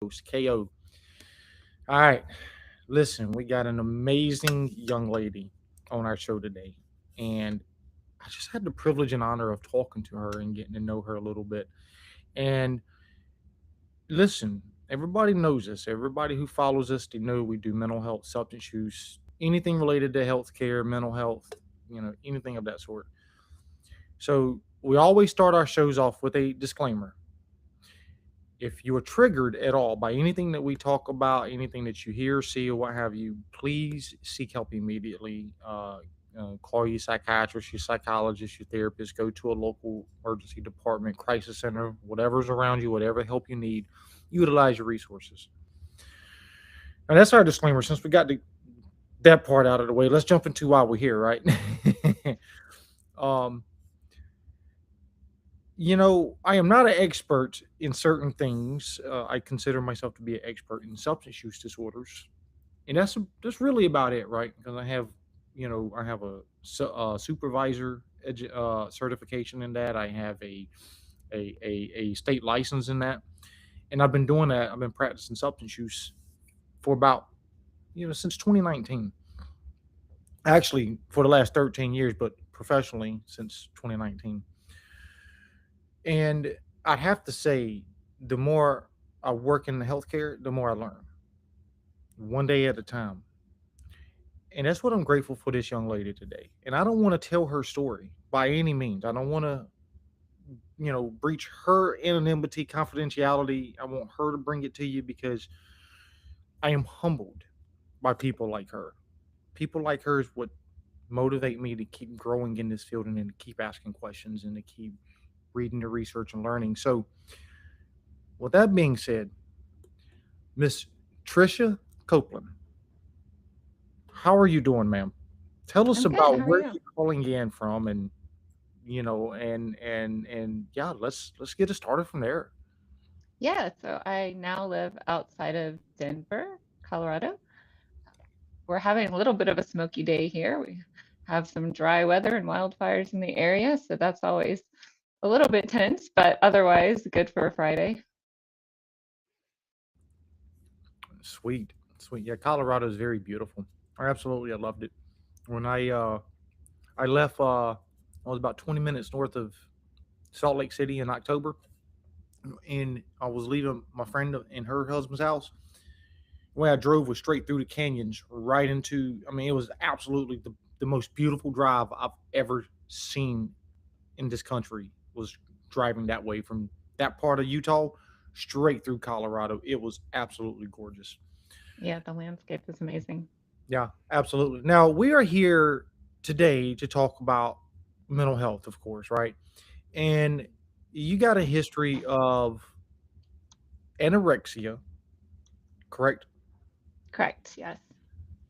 host, KO. All right, listen, we got an amazing young lady on our show today. And I just had the privilege and honor of talking to her and getting to know her a little bit. And listen, everybody knows us. Everybody who follows us, they know we do mental health, substance use, anything related to healthcare, mental health, anything of that sort. So we always start our shows off with a disclaimer. If you are triggered at all by anything that we talk about, anything that you hear, see, or what have you, please seek help immediately. Call your psychiatrist, your psychologist, your therapist. Go to a local emergency department, crisis center, whatever's around you, whatever help you need. Utilize your resources. And that's our disclaimer. Since we got that part out of the way, let's jump into why we're here, right? um, I am not an expert in certain things. I consider myself to be an expert in substance use disorders, and that's really about it, right? Because I have a supervisor certification in that. I have a state license in that, and I've been doing that. I've been practicing substance use for about since 2019. Actually, for the last 13 years, but professionally since 2019. And I'd have to say, the more I work in the healthcare, the more I learn, one day at a time. And that's what I'm grateful for this young lady today. And I don't want to tell her story by any means. I don't want to, breach her anonymity, confidentiality. I want her to bring it to you because I am humbled by people like her. People like her is what motivate me to keep growing in this field and then to keep asking questions and to keep reading the research and learning. So, with that being said, Miss Trisha Copeland, how are you doing, ma'am? Tell us I'm good. about How are where you? you're calling in from, and yeah, let's get it started from there. Yeah, so I now live outside of Denver, Colorado. We're having a little bit of a smoky day here. We have some dry weather and wildfires in the area, so that's always a little bit tense, but otherwise good for a Friday. Sweet, sweet. Yeah, Colorado is very beautiful. I loved it. When I left, I was about 20 minutes north of Salt Lake City in October, and I was leaving my friend and her husband's house. The way I drove was straight through the canyons, right into. I mean, it was absolutely the most beautiful drive I've ever seen in this country. Was driving that way from that part of Utah straight through Colorado. It was absolutely gorgeous. Yeah, the landscape is amazing. Yeah, absolutely. Now we are here today to talk about mental health, of course, right? And you got a history of anorexia, correct? Correct, yes.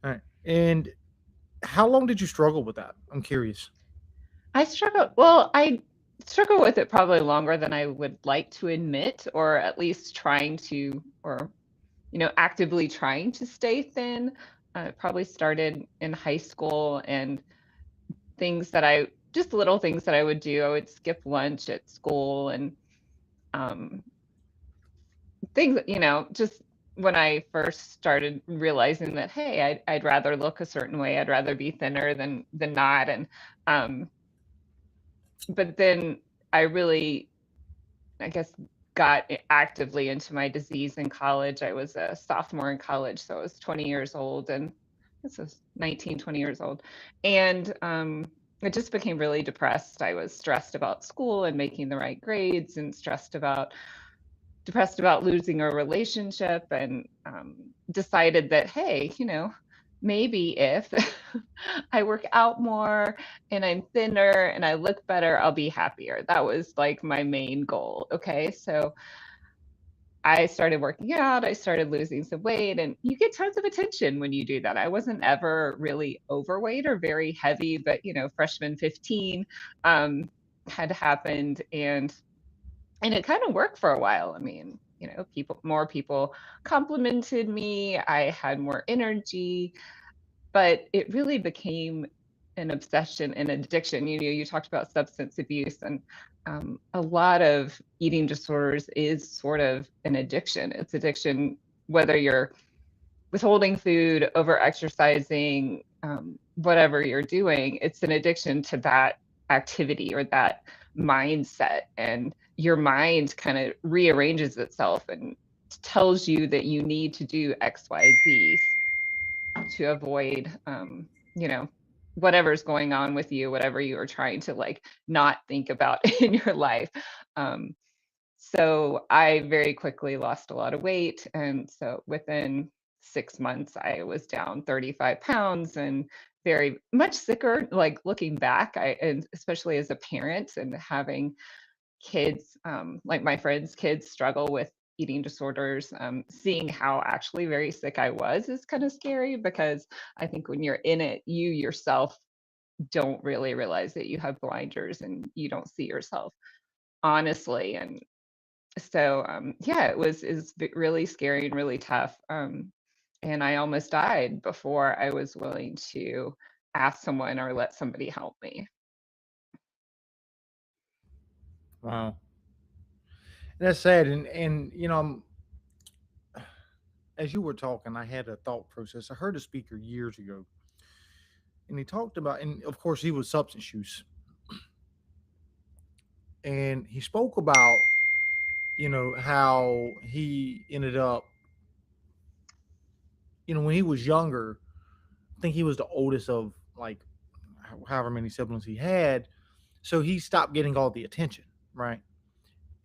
All right. And how long did you struggle with that? I'm curious. I struggle with it probably longer than I would like to admit, or at least trying to, or actively trying to stay thin. It probably started in high school and things that just little things that I would do. I would skip lunch at school and um, things, just when I first started realizing that, hey, I'd rather look a certain way. I'd rather be thinner than not. And um, but then I really, I guess, got actively into my disease in college. I was a sophomore in college, so I was 20 years old, and this was 19, 20 years old. And I just became really depressed. I was stressed about school and making the right grades, and depressed about losing a relationship, and decided that, hey, maybe if I work out more and I'm thinner and I look better, I'll be happier. That was like my main goal. Okay. So I started working out, I started losing some weight, and you get tons of attention when you do that. I wasn't ever really overweight or very heavy, but freshman 15 um, had happened, and it kind of worked for a while. I mean, more people complimented me. I had more energy, but it really became an obsession and addiction. You talked about substance abuse, and a lot of eating disorders is sort of an addiction. It's addiction, whether you're withholding food, over exercising, whatever you're doing, it's an addiction to that activity or that mindset. And your mind kind of rearranges itself and tells you that you need to do XYZ to avoid, whatever's going on with you, whatever you are trying to like not think about in your life. Um, so I very quickly lost a lot of weight. And so within 6 months, I was down 35 pounds and very much sicker. Like looking back, and especially as a parent and having kids, like my friends' kids struggle with eating disorders, seeing how actually very sick I was is kind of scary because I think when you're in it, you yourself don't really realize that you have blinders and you don't see yourself honestly. And so yeah, really scary and really tough, and I almost died before I was willing to ask someone or let somebody help me. Wow. And that's sad. And as you were talking, I had a thought process. I heard a speaker years ago, and he talked about, and of course, he was substance use, and he spoke about, how he ended up, when he was younger. I think he was the oldest of like however many siblings he had, so he stopped getting all the attention, right?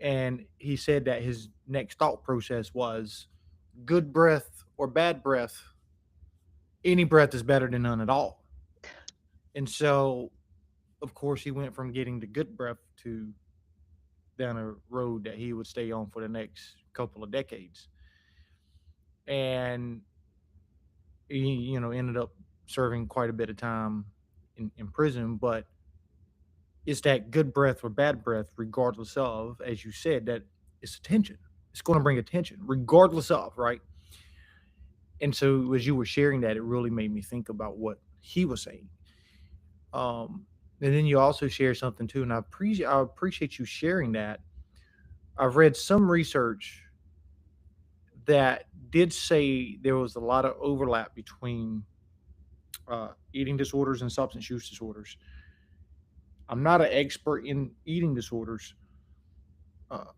And he said that his next thought process was good breath or bad breath, any breath is better than none at all. And so, of course, he went from getting the good breath to down a road that he would stay on for the next couple of decades. And he, ended up serving quite a bit of time in prison. But it's that good breath or bad breath, regardless of, as you said, that it's attention. It's going to bring attention, regardless of, right? And so, as you were sharing that, it really made me think about what he was saying. And then you also share something too, and I appreciate you sharing that. I've read some research that did say there was a lot of overlap between eating disorders and substance use disorders. I'm not an expert in eating disorders,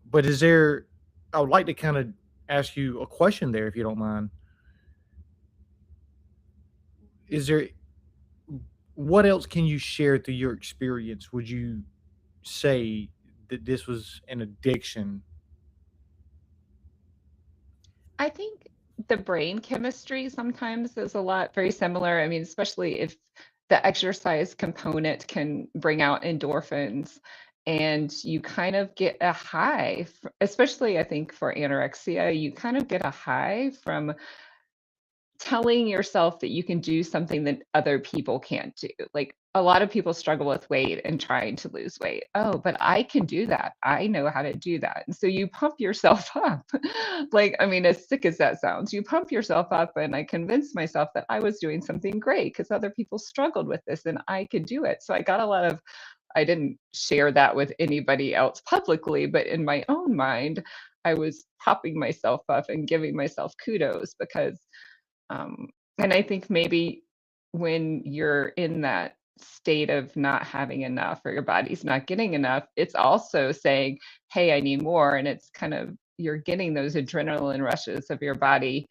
but is there? I would like to kind of ask you a question there, if you don't mind. Is there what else can you share through your experience? Would you say that this was an addiction? I think the brain chemistry sometimes is a lot very similar. I mean, especially if the exercise component can bring out endorphins and you kind of get a high, especially I think for anorexia, you kind of get a high from telling yourself that you can do something that other people can't do. Like a lot of people struggle with weight and trying to lose weight. Oh, but I can do that. I know how to do that. And so you pump yourself up. Like, I mean, as sick as that sounds, you pump yourself up. And I convinced myself that I was doing something great because other people struggled with this and I could do it. So I got a lot of, I didn't share that with anybody else publicly, but in my own mind, I was popping myself up and giving myself kudos because and I think maybe when you're in that state of not having enough or your body's not getting enough, it's also saying, hey, I need more. And it's kind of, you're getting those adrenaline rushes of your body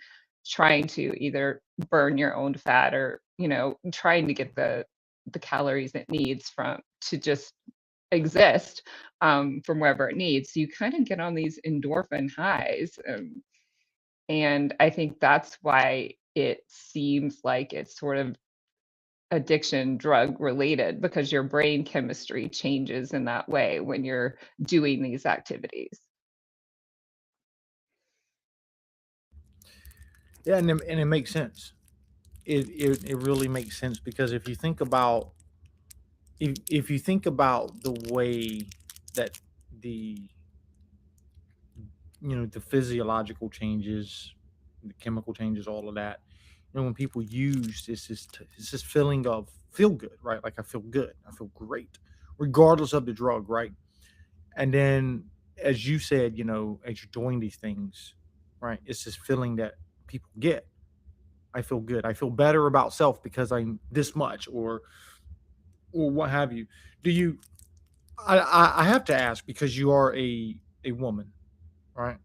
trying to either burn your own fat or, trying to get the calories it needs from to just exist from wherever it needs. So you kind of get on these endorphin highs. And I think that's why it seems like it's sort of addiction drug related because your brain chemistry changes in that way when you're doing these activities. Yeah, and it makes sense. It really makes sense because if you think about the way that the the physiological changes, the chemical changes, all of that, And when people use it's this feeling of feel good, right? Like I feel good, I feel great, regardless of the drug, right? And then, as you said, as you're doing these things, right, it's this feeling that people get. I feel good. I feel better about self because I'm this much, or what have you. Do you? I have to ask because you are a woman, right?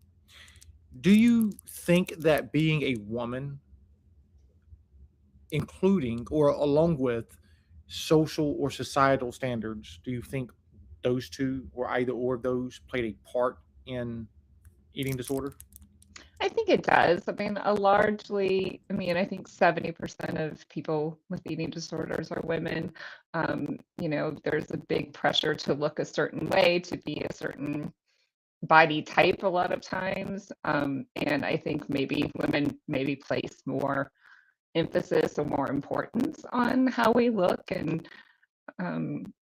Do you think that being a woman, including or along with social or societal standards, do you think those two or either or of those played a part in eating disorder? I think it does. I mean, I think 70% of people with eating disorders are women. There's a big pressure to look a certain way, to be a certain body type a lot of times. And I think maybe women maybe place more emphasis or more importance on how we look. And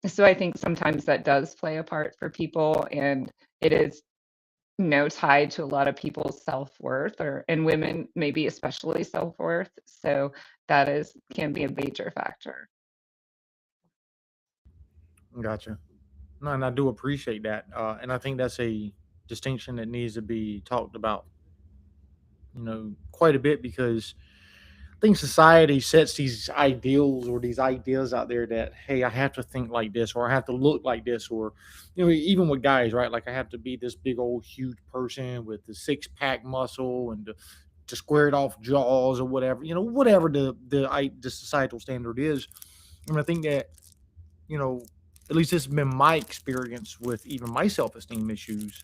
so I think sometimes that does play a part for people. And it is tied to a lot of people's self-worth, or and women maybe especially self-worth. So that is can be a major factor. Gotcha. No, and I do appreciate that, and I think that's a distinction that needs to be talked about, quite a bit because I think society sets these ideals or these ideas out there that hey, I have to think like this, or I have to look like this, or even with guys, right? Like I have to be this big old huge person with the six pack muscle and the squared off jaws or whatever, whatever the societal standard is. And I think that you know, at least this has been my experience with even my self esteem issues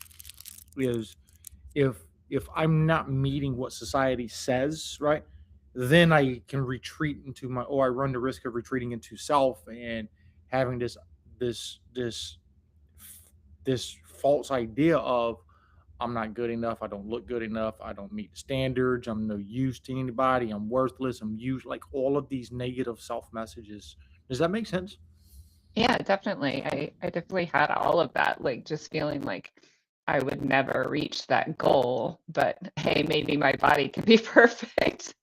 is if if I'm not meeting what society says, right, then I can retreat into my or I run the risk of retreating into self and having this this this false idea of I'm not good enough, I don't look good enough, I don't meet the standards, I'm no use to anybody, I'm worthless, I'm used like all of these negative self messages. Does that make sense? Yeah, definitely. I definitely had all of that, like just feeling like I would never reach that goal, but hey, maybe my body can be perfect,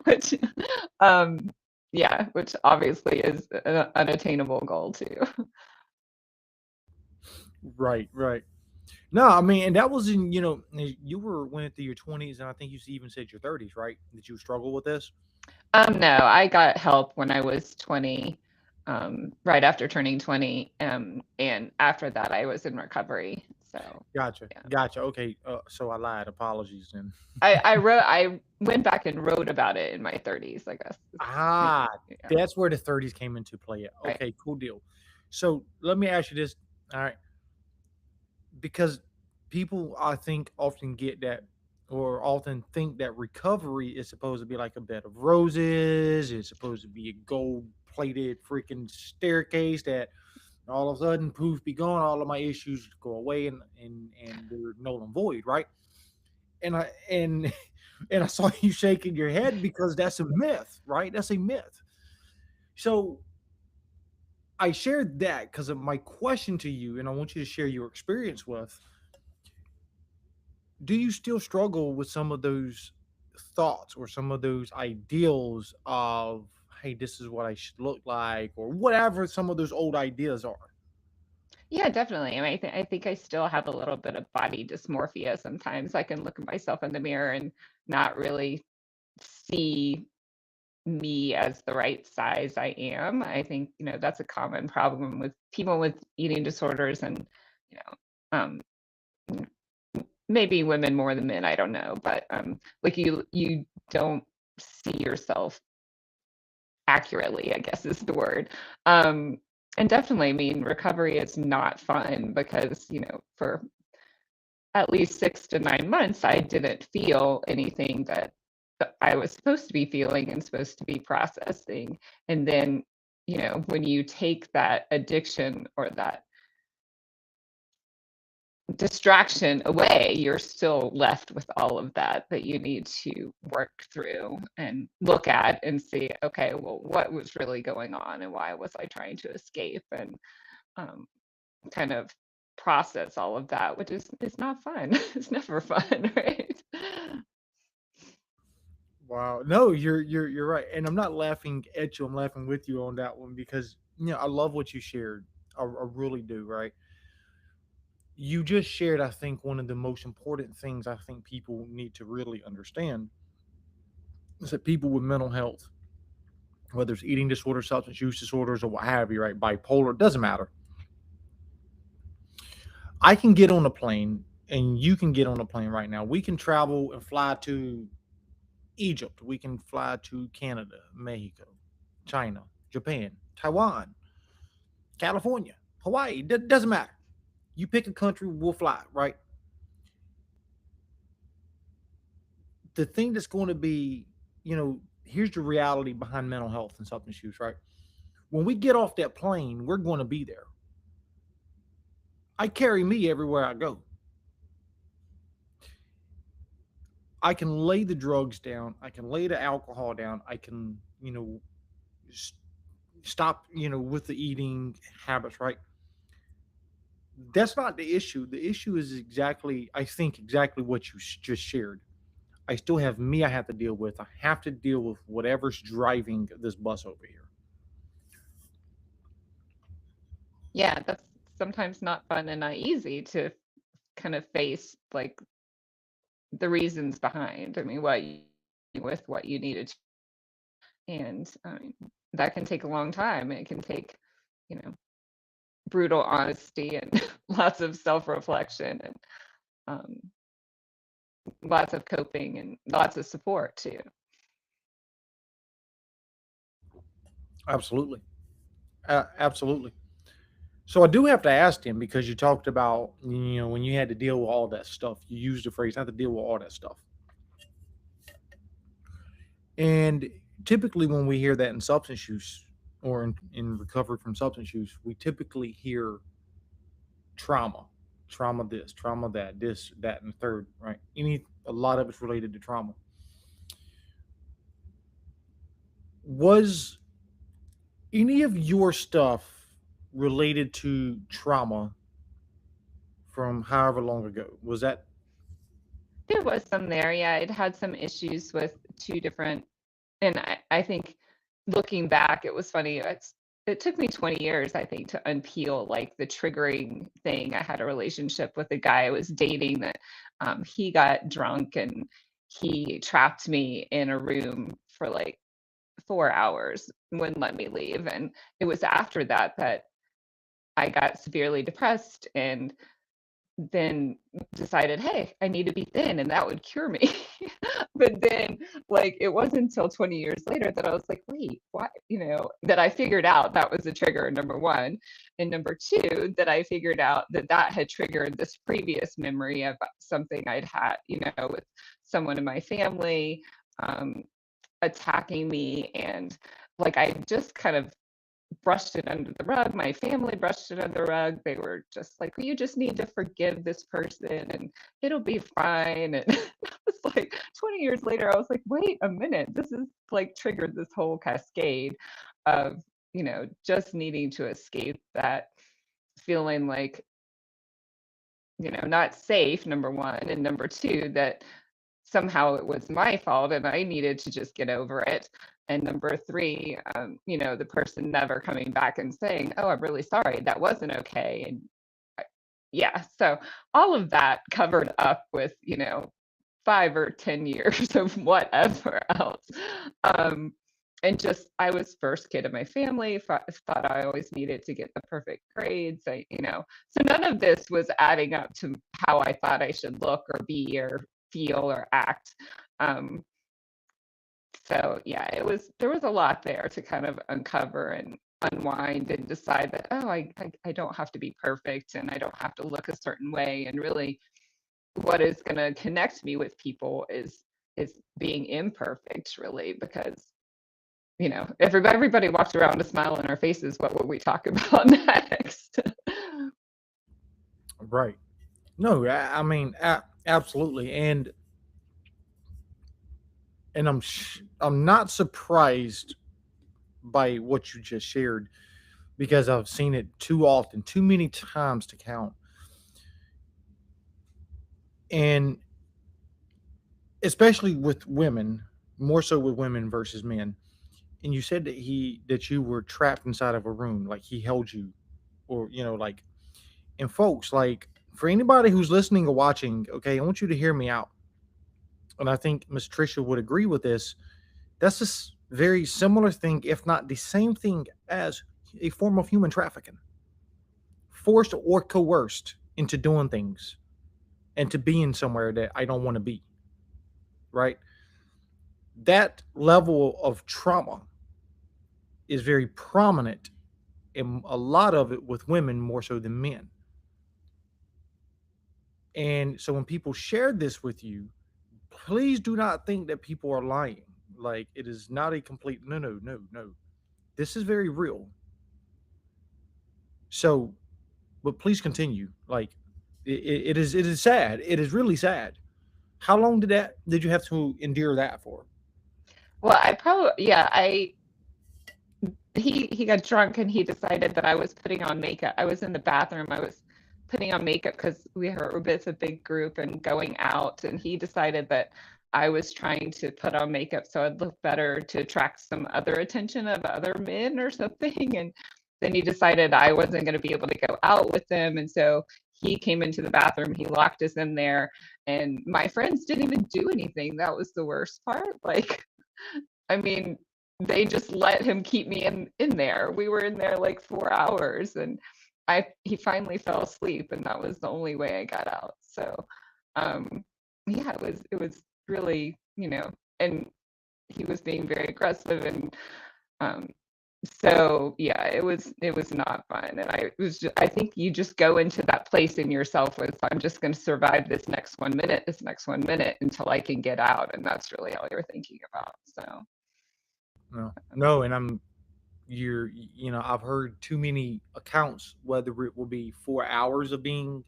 which um yeah, which obviously is an unattainable goal too. Right, right. No, I mean, and that was in, you were went through your 20s, and I think you even said your 30s, right? That you struggle with this. No, I got help when I was 20, right after turning 20, and after that I was in recovery. So, Gotcha, yeah. gotcha. Okay, so I lied. Apologies, then. I went back and wrote about it in my 30s, I guess. Ah, Yeah, that's where the 30s came into play. right. Okay, cool deal. So let me ask you this. All right, because people I think often get that or often think that recovery is supposed to be like a bed of roses. It's supposed to be a gold plated freaking staircase that all of a sudden poof be gone, all of my issues go away and they're null and void, right? And and I saw you shaking your head because that's a myth, right? That's a myth. So I shared that because of my question to you, and I want you to share your experience with. Do you still struggle with some of those thoughts or some of those ideals of, hey, this is what I should look like, or whatever some of those old ideas are? Yeah, definitely. I mean, I think I still have a little bit of body dysmorphia sometimes. I can look at myself in the mirror and not really see me as the right size I am. I think, that's a common problem with people with eating disorders and, you know, um, maybe women more than men, I don't know, but like you don't see yourself accurately, I guess is the word. Um, and definitely, I mean, recovery is not fun because, for at least 6 to 9 months, I didn't feel anything that I was supposed to be feeling and supposed to be processing. And then, when you take that addiction or that distraction away, you're still left with all of that you need to work through and look at and see, okay, well, what was really going on and why was I trying to escape and um, kind of process all of that, which is not fun. It's never fun, right? Wow. No, you're right. And I'm not laughing at you. I'm laughing with you on that one because I love what you shared. I really do, right? You just shared, I think, one of the most important things I think people need to really understand is that people with mental health, whether it's eating disorders, substance use disorders, or what have you, right? Bipolar, doesn't matter. I can get on a plane and you can get on a plane right now. We can travel and fly to Egypt. We can fly to Canada, Mexico, China, Japan, Taiwan, California, Hawaii. Doesn't matter. You pick a country, we'll fly, right? The thing that's going to be, here's the reality behind mental health and substance use, right? When we get off that plane, we're going to be there. I carry me everywhere I go. I can lay the drugs down. I can lay the alcohol down. I can, stop, with the eating habits, right? That's not the issue. The issue is exactly, I think, exactly what you just shared. I still have me I have to deal with. I have to deal with whatever's driving this bus over here. Yeah, that's sometimes not fun and not easy to kind of face like the reasons behind. I mean, with what you needed to, and that can take a long time. It can take, you know, brutal honesty and lots of self-reflection and um, lots of coping and lots of support too. Absolutely. Absolutely. So I do have to ask him because you talked about, when you had to deal with all that stuff, you used the phrase, I have to deal with all that stuff. And typically, when we hear that in substance use or in recovery from substance use, we typically hear trauma, trauma this, trauma that, this, that, and the third, right? A lot of it's related to trauma. Was any of your stuff related to trauma from however long ago? Was that There was some there, yeah. I'd had some issues with two different, and I think looking back, it was funny. It took me 20 years, I think, to unpeel like the triggering thing. I had a relationship with a guy I was dating that he got drunk and he trapped me in a room for like 4 hours, wouldn't let me leave. And it was after that that I got severely depressed and then decided, hey, I need to be thin and that would cure me. But then, like, it wasn't until 20 years later that I was like, wait, what? That I figured out that was a trigger, number one. And number two, that I figured out that that had triggered this previous memory of something I'd had, with someone in my family attacking me. And like, I just kind of brushed it under the rug. My family brushed it under the rug. They were just like, "You just need to forgive this person and it'll be fine." And I was like, 20 years later, I was like, wait a minute, this is like triggered this whole cascade of, just needing to escape that feeling like, not safe, number one. And number two, that somehow it was my fault and I needed to just get over it. And number three, the person never coming back and saying, "Oh, I'm really sorry, that wasn't okay." And yeah, so all of that covered up with, 5 or 10 years of whatever else. Um, and just, I was first kid in my family, thought I always needed to get the perfect grades. So none of this was adding up to how I thought I should look or be or feel or act. Um, so yeah, there was a lot there to kind of uncover and unwind and decide that, oh, I don't have to be perfect and I don't have to look a certain way. And really what is going to connect me with people is being imperfect, really, because everybody walked around with a smile on our faces, what would we talk about next? right? No, I mean, absolutely. And I'm not surprised by what you just shared because I've seen it too often, too many times to count. And especially with women, more so with women versus men. And you said that you were trapped inside of a room, like he held you, or like. And folks, like for anybody who's listening or watching, okay, I want you to hear me out. And I think Miss Trisha would agree with this. That's a very similar thing, if not the same thing, as a form of human trafficking, forced or coerced into doing things and to being somewhere that I don't want to be. Right? That level of trauma is very prominent, and a lot of it with women more so than men. And so when people share this with you, please do not think that people are lying. Like, it is not a complete no, no, no, no. This is very real. So, but please continue. Like, it is sad. It is really sad. How long did you have to endure that for? Well, I probably, yeah, he got drunk and he decided that I was putting on makeup. I was in the bathroom. I was putting on makeup because we were with a big group and going out, and he decided that I was trying to put on makeup so I'd look better to attract some other attention of other men or something. And then he decided I wasn't going to be able to go out with them. And so he came into the bathroom, he locked us in there, and my friends didn't even do anything. That was the worst part. Like, I mean, they just let him keep me in there. We were in there like 4 hours, and I he finally fell asleep, and that was the only way I got out. So, um, yeah, it was really, and he was being very aggressive, and um, so yeah, it was not fun. And I think you just go into that place in yourself with, I'm just going to survive this next 1 minute until I can get out, and that's really all you're thinking about. So. No, no, and I've heard too many accounts, whether it will be 4 hours of being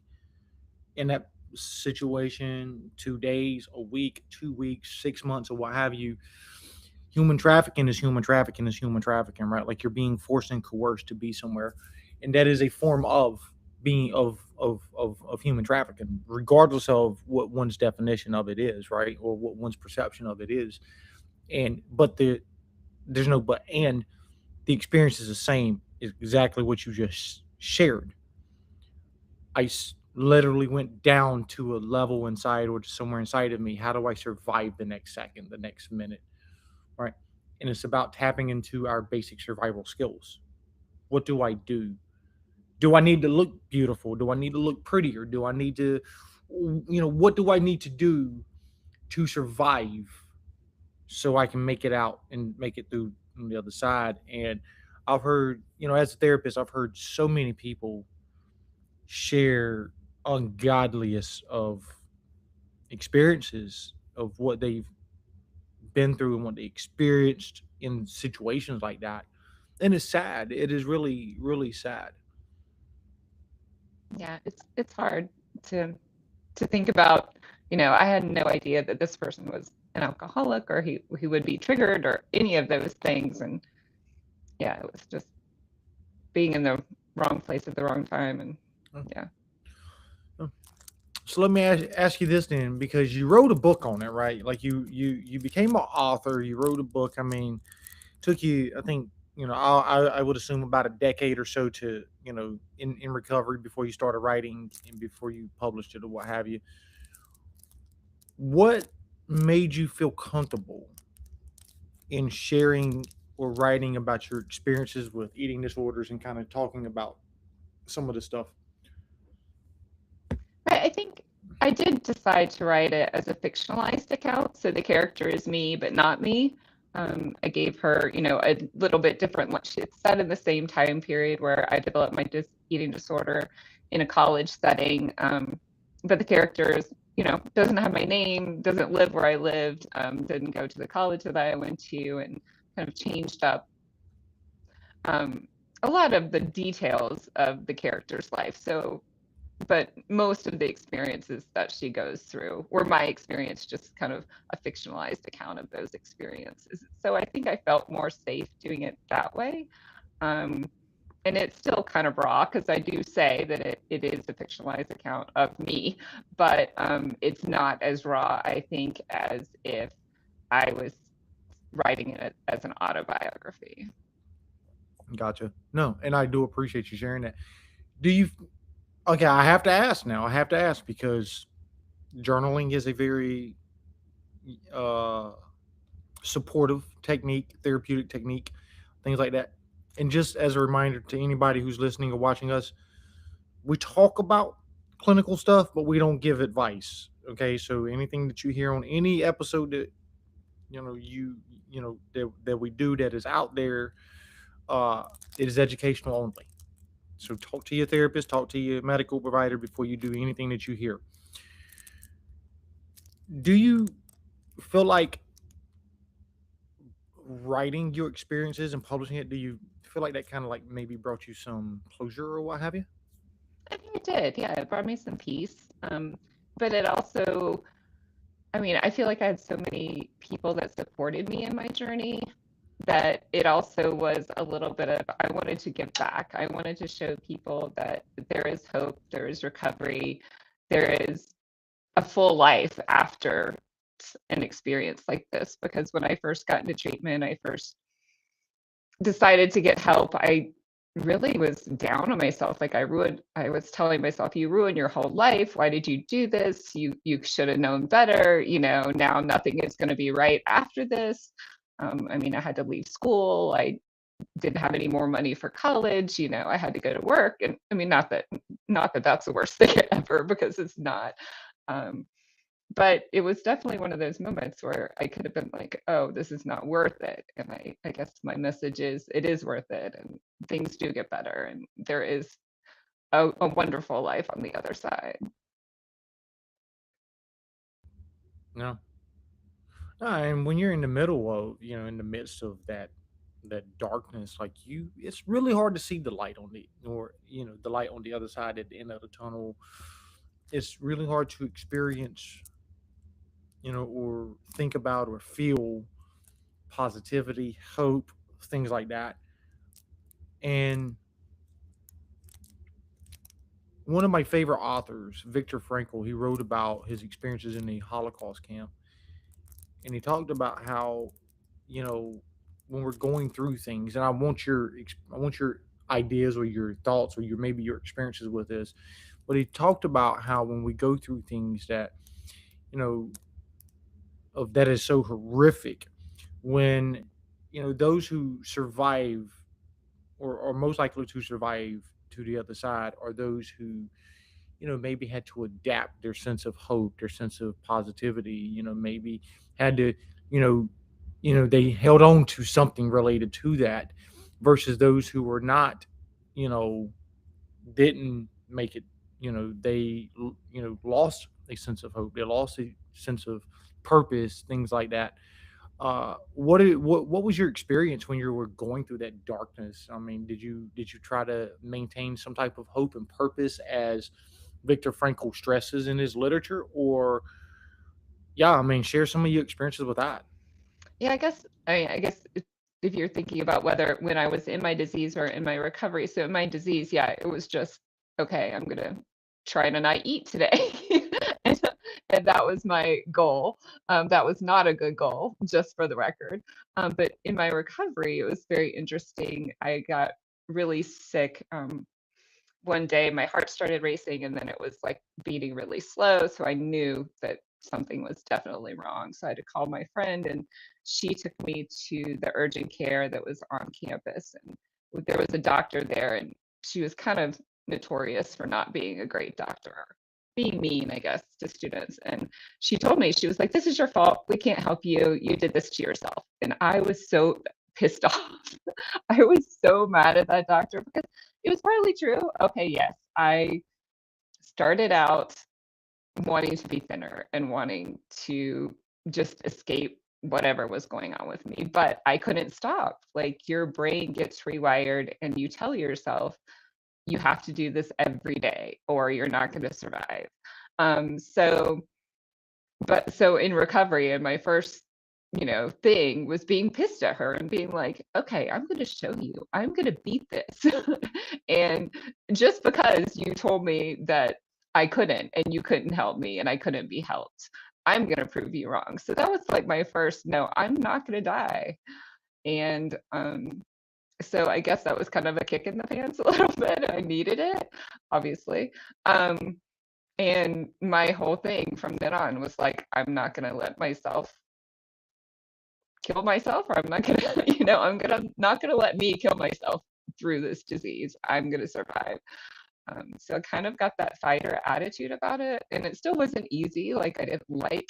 in that situation, 2 days, a week, 2 weeks, 6 months, or what have you. Human trafficking is human trafficking is human trafficking, right? Like you're being forced and coerced to be somewhere, and that is a form of being of human trafficking, regardless of what one's definition of it is, right, or what one's perception of it is. And but there's no but, and the experience is the same, is exactly what you just shared. Literally went down to a level inside, or somewhere inside of me. How do I survive the next second, the next minute, right? And it's about tapping into our basic survival skills. What do I do? Do I need to look beautiful? Do I need to look prettier? Do I need to, what do I need to do to survive so I can make it out and make it through on the other side? And I've heard, as a therapist, I've heard so many people share ungodliest of experiences of what they've been through and what they experienced in situations like that. And it's sad. It is really, really sad. Yeah, it's hard to think about. I had no idea that this person was an alcoholic, or he would be triggered, or any of those things. And yeah, it was just being in the wrong place at the wrong time. And yeah. So let me ask you this then, because you wrote a book on it, right? Like you became an author. You wrote a book. I mean, took you, I think, I would assume about a decade or so to, in recovery before you started writing and before you published it or what have you. What made you feel comfortable in sharing or writing about your experiences with eating disorders and kind of talking about some of the stuff? I think I did decide to write it as a fictionalized account, so the character is me, but not me. I gave her, a little bit different. It's set in the same time period where I developed my eating disorder in a college setting, but the character is, doesn't have my name, doesn't live where I lived, didn't go to the college that I went to, and kind of changed up a lot of the details of the character's life. So, but most of the experiences that she goes through were my experience, just kind of a fictionalized account of those experiences. So I think I felt more safe doing it that way. And it's still kind of raw, because I do say that it is a fictionalized account of me, but it's not as raw, I think, as if I was writing it as an autobiography. Gotcha. No, and I do appreciate you sharing that. Do you? Okay, I have to ask now. I have to ask because journaling is a very uh, supportive technique, therapeutic technique, things like that. And just as a reminder to anybody who's listening or watching us, we talk about clinical stuff, but we don't give advice. Okay, so anything that you hear on any episode that that we do that is out there, uh, it is educational only. So talk to your therapist, talk to your medical provider before you do anything that you hear. Do you feel like writing your experiences and publishing it? Do you feel like that kind of like maybe brought you some closure or what have you? I think it did. Yeah, it brought me some peace. But it also, I mean, I feel like I had so many people that supported me in my journey that it also was a little bit of, I wanted to give back. I wanted to show people that there is hope, there is recovery, there is a full life after an experience like this. Because when I first got into treatment, I first decided to get help, I really was down on myself. Like I was telling myself, you ruined your whole life. Why did you do this? You should have known better. Now nothing is going to be right after this. I mean, I had to leave school. I didn't have any more money for college. I had to go to work. And I mean, not that that's the worst thing ever, because it's not. Um, but it was definitely one of those moments where I could have been like, oh, this is not worth it. And I guess my message is it is worth it, and things do get better, and there is a wonderful life on the other side. No. No, and when you're in the middle of, in the midst of that darkness, like it's really hard to see the light on the light on the other side at the end of the tunnel. It's really hard to experience, or think about or feel positivity, hope, things like that. And one of my favorite authors, Viktor Frankl, he wrote about his experiences in the Holocaust camp, and he talked about how, you know, when we're going through things, and I want your ideas or your thoughts or your experiences with this, but he talked about how when we go through things that, you know, of that is so horrific, when those who survive or are most likely to survive to the other side are those who maybe had to adapt their sense of hope, their sense of positivity, maybe had to, you know, they held on to something related to that versus those who were not, you know, didn't make it, they, lost a sense of hope. They lost a sense of purpose, things like that. What was your experience when you were going through that darkness? I mean, did you try to maintain some type of hope and purpose as Viktor Frankl stresses in his literature, or yeah, I mean, share some of your experiences with that. Yeah, I guess if you're thinking about whether when I was in my disease or in my recovery, so in my disease, yeah, it was just okay, I'm gonna try to not eat today. and, and that was my goal. That was not a good goal, just for the record. But in my recovery, it was very interesting. I got really sick. One day my heart started racing, and then it was like beating really slow. So I knew that something was definitely wrong. So I had to call my friend, and she took me to the urgent care that was on campus. And there was a doctor there, and she was kind of notorious for not being a great doctor, being mean, I guess, to students. And she told me, she was like, "This is your fault. We can't help you. You did this to yourself." And I was so pissed off. I was so mad at that doctor because it was partly true. Okay, yes, I started out wanting to be thinner and wanting to just escape whatever was going on with me, but I couldn't stop. Like your brain gets rewired and you tell yourself you have to do this every day or you're not going to survive. So so in recovery, and my first thing was being pissed at her and being like, okay, I'm going to show you, I'm going to beat this. And just because you told me that I couldn't and you couldn't help me and I couldn't be helped, I'm going to prove you wrong. So that was like my first, no, I'm not going to die. And so I guess that was kind of a kick in the pants a little bit. I needed it, obviously. Um, and my whole thing from then on was like, I'm not going to let myself kill myself, or I'm not going to, not going to let me kill myself through this disease. I'm going to survive. So I kind of got that fighter attitude about it. And it still wasn't easy. Like, I didn't like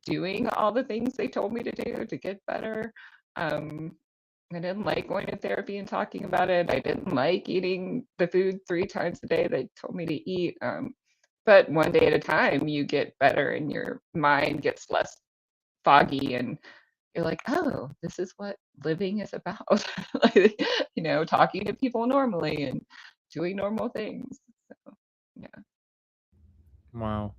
doing all the things they told me to do to get better. Um, I didn't like going to therapy and talking about it. I didn't like eating the food 3 times a day they told me to eat. But one day at a time, you get better and your mind gets less foggy, and you're like, oh, this is what living is about. Like, talking to people normally and doing normal things. So, yeah. Wow.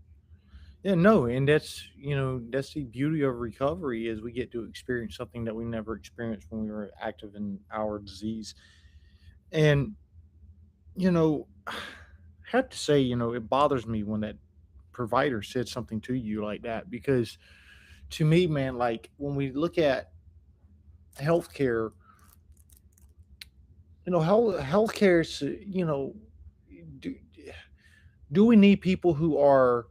Yeah, no, and that's the beauty of recovery is we get to experience something that we never experienced when we were active in our disease. And I have to say, it bothers me when that provider said something to you like that because to me, man, like when we look at healthcare, healthcare is, do, do we need people who are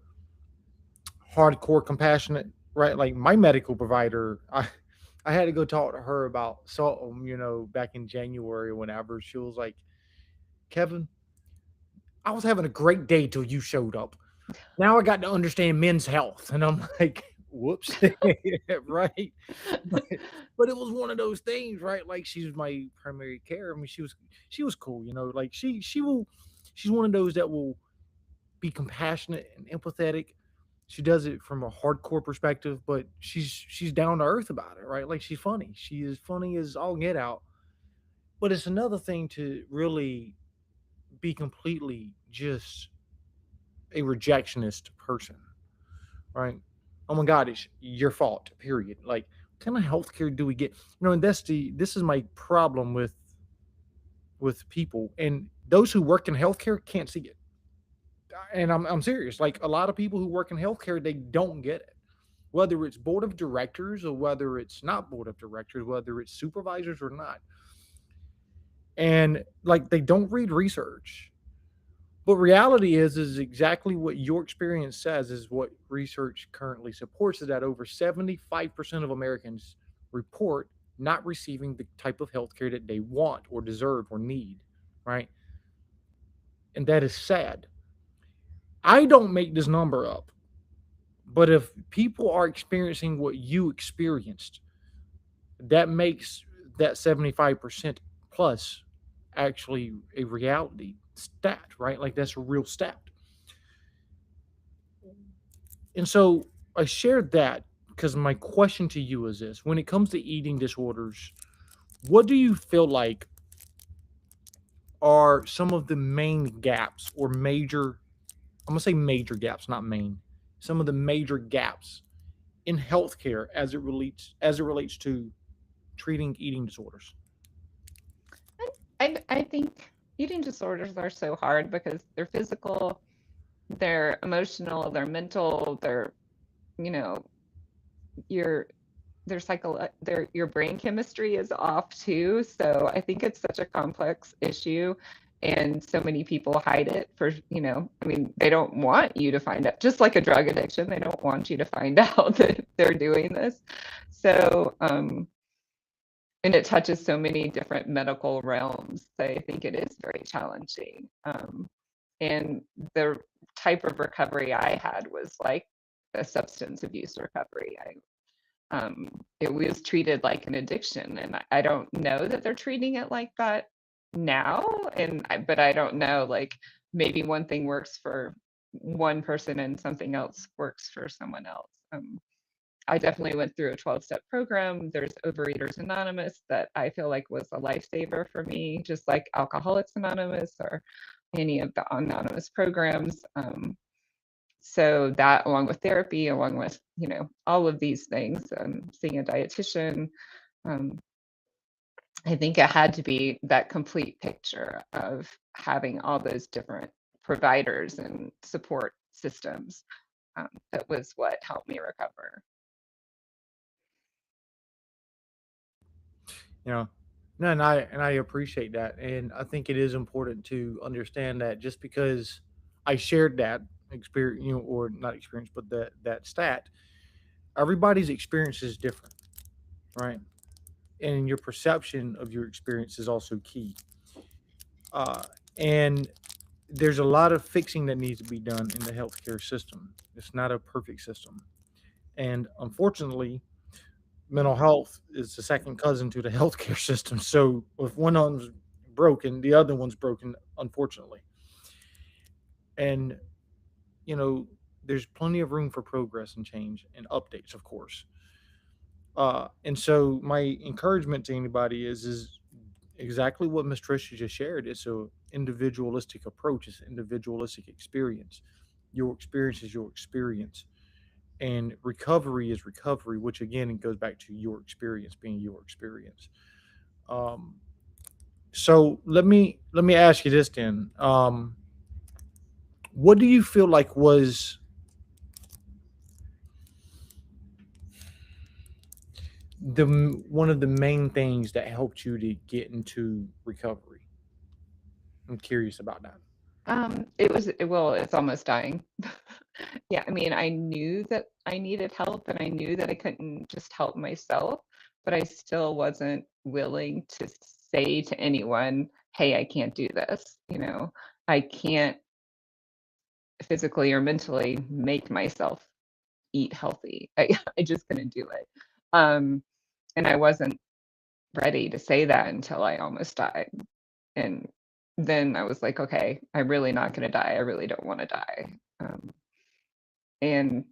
hardcore compassionate, right? Like my medical provider, I had to go talk to her about something, back in January, whenever she was like, Kevin, I was having a great day till you showed up. Now I got to understand men's health. And I'm like, whoops. Right. But, but it was one of those things, right? Like she's my primary care. I mean, she was cool, like she's one of those that will be compassionate and empathetic. She does it from a hardcore perspective, but she's down to earth about it, right? Like she's funny. She is funny as all get out. But it's another thing to really be completely just a rejectionist person, right? Oh my God, it's your fault. Period. Like, what kind of healthcare do we get? And this is my problem with people and those who work in healthcare can't see it. And I'm serious. Like a lot of people who work in healthcare, they don't get it. Whether it's board of directors or whether it's not board of directors, whether it's supervisors or not. And like they don't read research. But reality is exactly what your experience says is what research currently supports is that over 75% of Americans report not receiving the type of healthcare that they want or deserve or need, right? And that is sad. I don't make this number up. But if people are experiencing what you experienced, that makes that 75% plus actually a reality stat, right? Like that's a real stat. And so I shared that because my question to you is this: when it comes to eating disorders, what do you feel like are some of the main gaps or major, I'm going to say major gaps, not main, some of the major gaps in healthcare as it relates to treating eating disorders? I think eating disorders are so hard because they're physical, they're emotional, they're mental, they're, you know, your their your brain chemistry is off too. So I think it's such a complex issue. And so many people hide it for, I mean, they don't want you to find out, just like a drug addiction, they don't want you to find out that they're doing this. So, and it touches so many different medical realms. So I think it is very challenging. And the type of recovery I had was like a substance abuse recovery. It was treated like an addiction, and I don't know that they're treating it like that now. But I don't know, like maybe one thing works for one person and something else works for someone else. I definitely went through a 12-step program. There's Overeaters Anonymous that I feel like was a lifesaver for me, just like Alcoholics Anonymous or any of the anonymous programs. So that, along with therapy, along with, all of these things, seeing a dietitian, um, I think it had to be that complete picture of having all those different providers and support systems. that was what helped me recover. You know, no, and I appreciate that, and I think it is important to understand that just because I shared that experience, or not experience, but that stat, everybody's experience is different, right? And your perception of your experience is also key. Uh, and there's a lot of fixing that needs to be done in the healthcare system. It's not a perfect system, and unfortunately, mental health is the second cousin to the healthcare system. So if one of them's broken, the other one's broken, unfortunately. And you know, there's plenty of room for progress and change and updates, of course. And so my encouragement to anybody is exactly what Miss Trisha just shared. It's a individualistic approach. It's an individualistic experience. Your experience is your experience, and recovery is recovery, which again it goes back to your experience being your experience. Um, so let me ask you this then. What do you feel like was one of the main things that helped you to get into recovery? I'm curious about that. Well, it's almost dying. Yeah, I mean, I knew that I needed help and I knew that I couldn't just help myself, but I still wasn't willing to say to anyone, "Hey, I can't do this." I can't physically or mentally make myself eat healthy. I just couldn't do it. Um, and I wasn't ready to say that until I almost died. And then I was like, "Okay, I'm really not gonna die. I really don't wanna die." And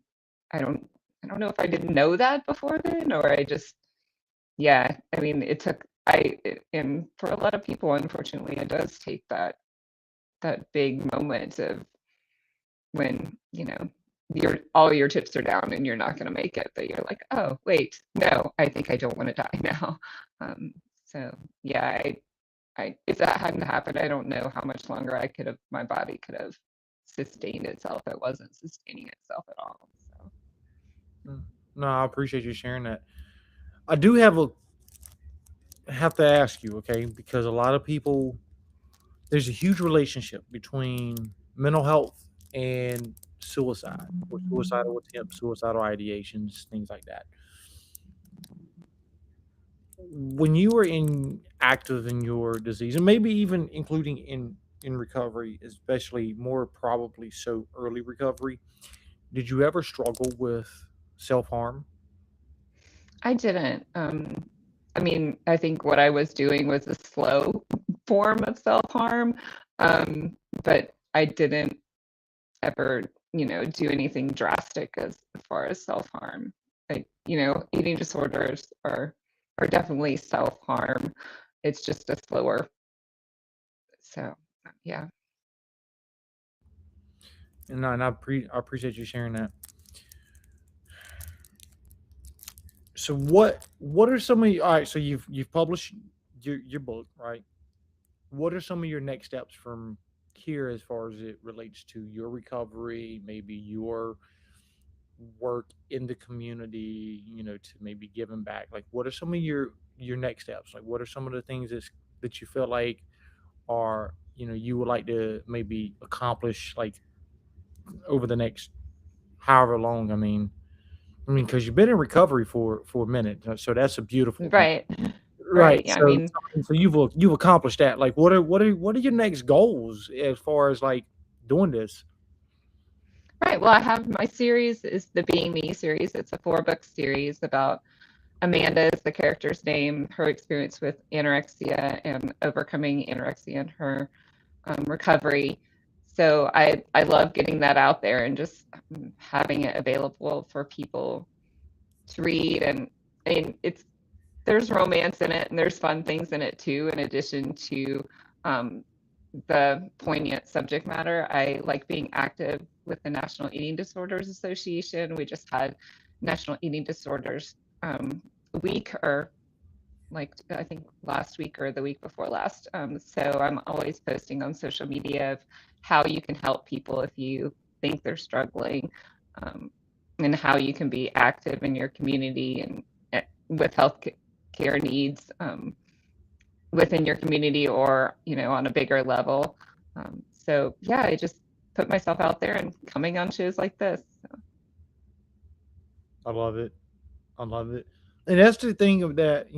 I don't I don't know if I didn't know that before then, or I just yeah, I mean, and for a lot of people, unfortunately, it does take that big moment of when, your all your chips are down and you're not gonna make it, that you're like, "Oh, wait, no, I think I don't wanna die now." Um, so yeah, I if that hadn't happened, I don't know how much longer my body could have sustained itself. It wasn't sustaining itself at all. So Mm. No, I appreciate you sharing that. I do have to ask you, okay, because a lot of people, there's a huge relationship between mental health and suicide, or suicidal attempts, suicidal ideations, things like that. When you were active in your disease, and maybe even including in recovery, especially more probably so early recovery, did you ever struggle with self harm? I didn't. I mean, I think what I was doing was a slow form of self-harm, but I didn't ever, do anything drastic as far as self-harm. Like, eating disorders are definitely self-harm. It's just a slower. So, yeah. I appreciate you sharing that. So what are some of all right? So you've published your book, right? What are some of your next steps from here as far as it relates to your recovery, maybe your work in the community, to maybe giving back? Like, what are some of your next steps? Like, what are some of the things that you feel like are you would like to maybe accomplish, like over the next however long? I mean, because you've been in recovery for a minute, so that's a beautiful thing. Right. Right. Right. Yeah. I So mean, so you've accomplished that. Like, what are your next goals as far as like doing this? right. Well, I have my series is the Being Me series. It's a 4-book series about Amanda is the character's name, her experience with anorexia and overcoming anorexia and her recovery. So I love getting that out there and just having it available for people to read. And there's romance in it and there's fun things in it too, in addition to um, the poignant subject matter. I like being active with the National Eating Disorders Association. We just had National Eating Disorders week, or like I think last week or the week before last. So I'm always posting on social media of how you can help people if you think they're struggling. and how you can be active in your community and with health care needs within your community or, on a bigger level. So yeah, I just put myself out there and coming on shows like this. I love it. I love it. And that's the thing of that,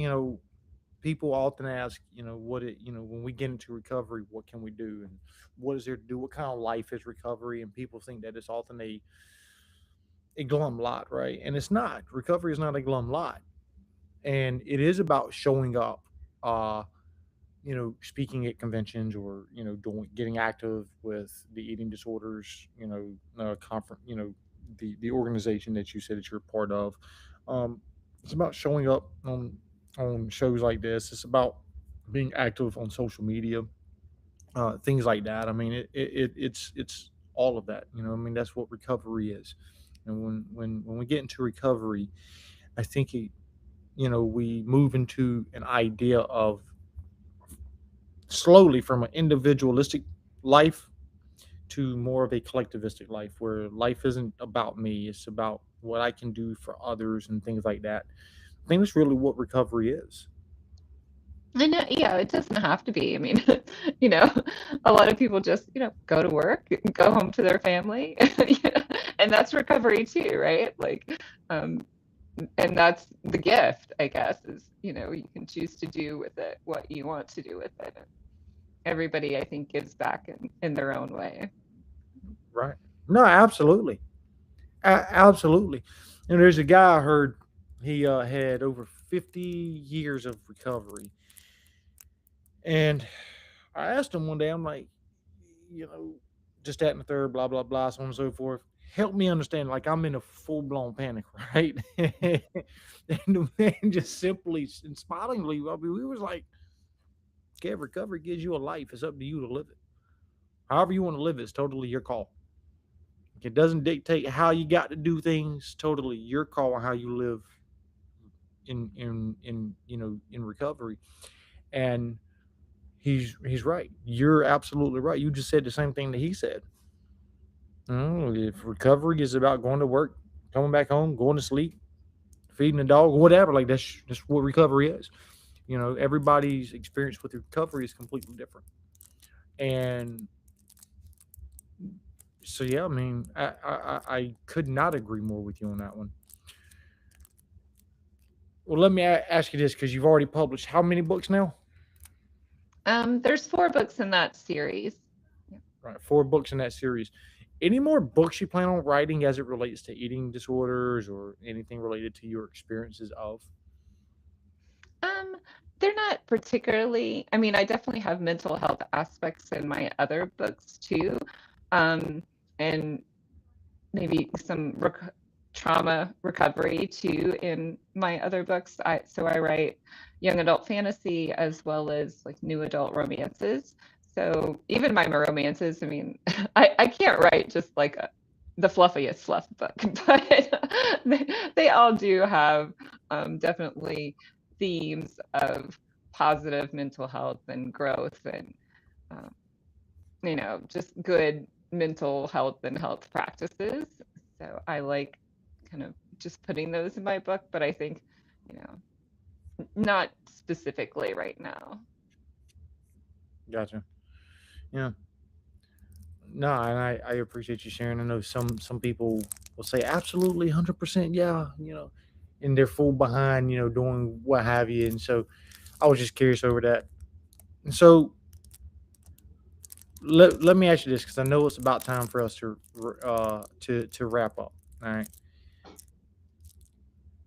people often ask, when we get into recovery, what can we do? And what is there to do? What kind of life is recovery? And people think that it's often a glum lot, right? And it's not. Recovery is not a glum lot. And it is about showing up, uh, speaking at conventions or, getting active with the eating disorders, conference, the organization that you said that you're a part of. Um, it's about showing up on shows like this. It's about being active on social media, things like that. I mean, it's all of that. I mean, that's what recovery is. And when we get into recovery, I think we move into an idea of slowly from an individualistic life to more of a collectivistic life where life isn't about me, it's about what I can do for others and things like that. I think that's really what recovery is. I know, yeah, it doesn't have to be. I mean, you know, a lot of people just, go to work, go home to their family, and that's recovery too, right? Like, um, and that's the gift, I guess, is, you can choose to do with it what you want to do with it. Everybody, I think, gives back in their own way. Right. No, absolutely. Absolutely. And there's a guy I heard he had over 50 years of recovery. And I asked him one day, I'm like, you know, just that and the third, blah, blah, blah, so on and so forth. Help me understand. Like, I'm in a full blown panic, right? And the man just simply and smilingly, I mean, we was like, okay, recovery gives you a life. It's up to you to live it. However you want to live it, it's totally your call. It doesn't dictate how you got to do things. Totally your call on how you live in recovery. And he's right. You're absolutely right. You just said the same thing that he said. If recovery is about going to work, coming back home, going to sleep, feeding a dog, whatever, like that's what recovery is. Everybody's experience with recovery is completely different. And so yeah, I mean, I could not agree more with you on that one. Well, let me ask you this because you've already published how many books now? There's 4 books in that series. Right, 4 books in that series. Any more books you plan on writing as it relates to eating disorders or anything related to your experiences of? Um, they're not particularly, I mean, I definitely have mental health aspects in my other books too. And maybe some trauma recovery too in my other books. So I write young adult fantasy as well as like new adult romances. So even my romances, I mean, I can't write just like the fluffiest fluff book, but they all do have definitely themes of positive mental health and growth and um, just good mental health and health practices. So I like kind of just putting those in my book, but I think, not specifically right now. Gotcha. Yeah. No, and I appreciate you sharing. I know some people will say absolutely 100%, yeah, and they're full behind, doing what have you. And so I was just curious over that. And so let me ask you this because I know it's about time for us to wrap up. All right.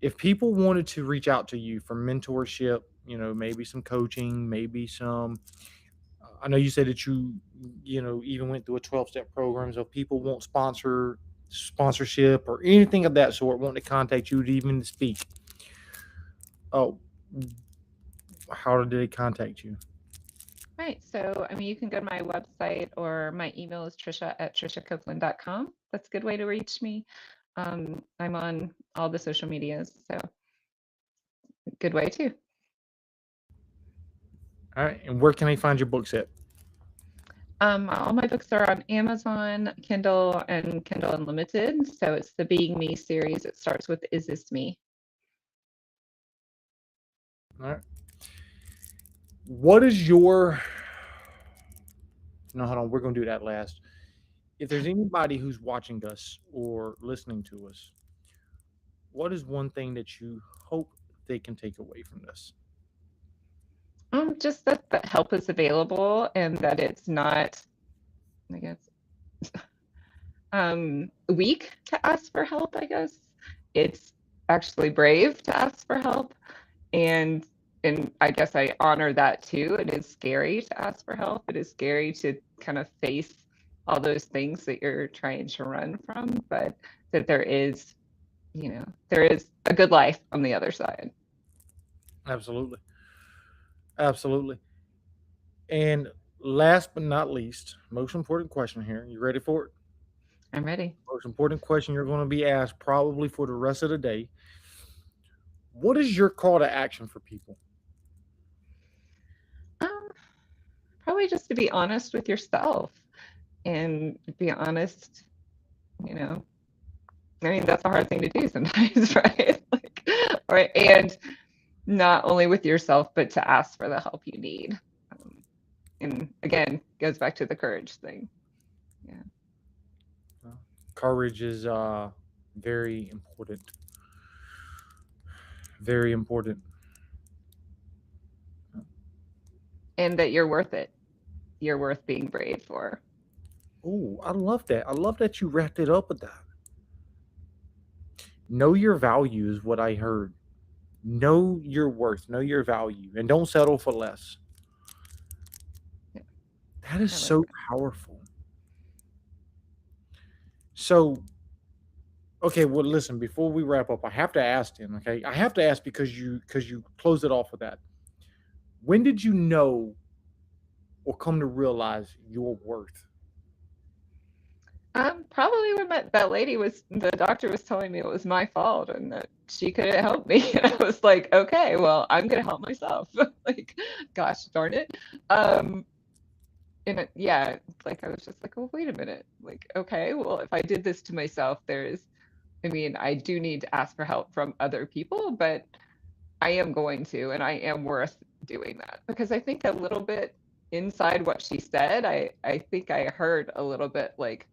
If people wanted to reach out to you for mentorship, maybe some coaching, maybe some I know you said that you even went through a 12-step program. So if people want sponsorship or anything of that sort, want to contact you to even speak, oh, how do they contact you? Right. So, I mean, you can go to my website or my email is trisha@trishacopeland.com. That's a good way to reach me. I'm on all the social medias, so good way too. All right. And where can they find your books at? All my books are on Amazon, Kindle, and Kindle Unlimited. So it's the Being Me series. It starts with Is This Me? All right. What is your? No, hold on. We're gonna do that last. If there's anybody who's watching us or listening to us, what is one thing that you hope they can take away from this? Just that help is available and that it's not, I guess, weak to ask for help, I guess. It's actually brave to ask for help. And I guess I honor that too. It is scary to ask for help. It is scary to kind of face all those things that you're trying to run from, but that there is, there is a good life on the other side. Absolutely. Absolutely. And last but not least, most important question here. You ready for it? I'm ready. Most important question you're going to be asked probably for the rest of the day. What is your call to action for people? Um, Probably just to be honest with yourself and be honest, I mean, that's a hard thing to do sometimes, right? And not only with yourself, but to ask for the help you need. And again, goes back to the courage thing. Yeah. Courage is very important. Very important. And that you're worth it. You're worth being brave for. Oh, I love that. I love that you wrapped it up with that. Know your value is what I heard. Know your worth, know your value, and don't settle for less. Yeah. That is so powerful. So, okay, well, listen. Before we wrap up, I have to ask him. Okay, I have to ask because you closed it off with that. When did you know or come to realize your worth? Probably when that lady the doctor was telling me it was my fault and that she couldn't help me. And I was like, okay, well, I'm gonna help myself. Like, gosh darn it. Yeah, like I was just like, well, wait a minute. Like, okay, well, if I did this to myself, I mean, I do need to ask for help from other people, but I am going to, and I am worth doing that because I think a little bit inside what she said, I think I heard a little bit like,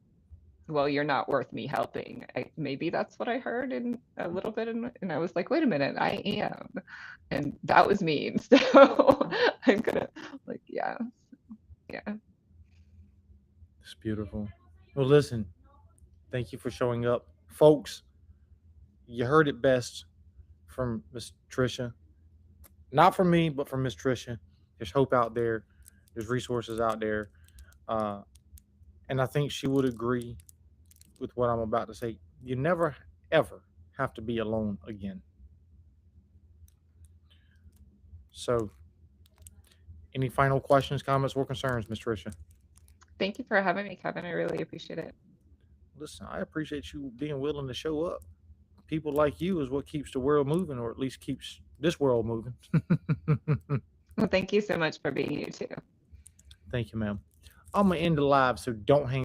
well, you're not worth me helping. Maybe that's what I heard in a little bit. And I was like, wait a minute, I am. And that was mean. So I'm gonna yeah. It's beautiful. Well, listen, thank you for showing up. Folks, you heard it best from Miss Trisha. Not from me, but from Miss Trisha. There's hope out there. There's resources out there. Uh, and I think she would agree with what I'm about to say. You never, ever have to be alone again. So, any final questions, comments, or concerns, Miss Trisha? Thank you for having me, Kevin. I really appreciate it. Listen, I appreciate you being willing to show up. People like you is what keeps the world moving, or at least keeps this world moving. Well, thank you so much for being you too. Thank you, ma'am. I'm gonna end the live, so don't hang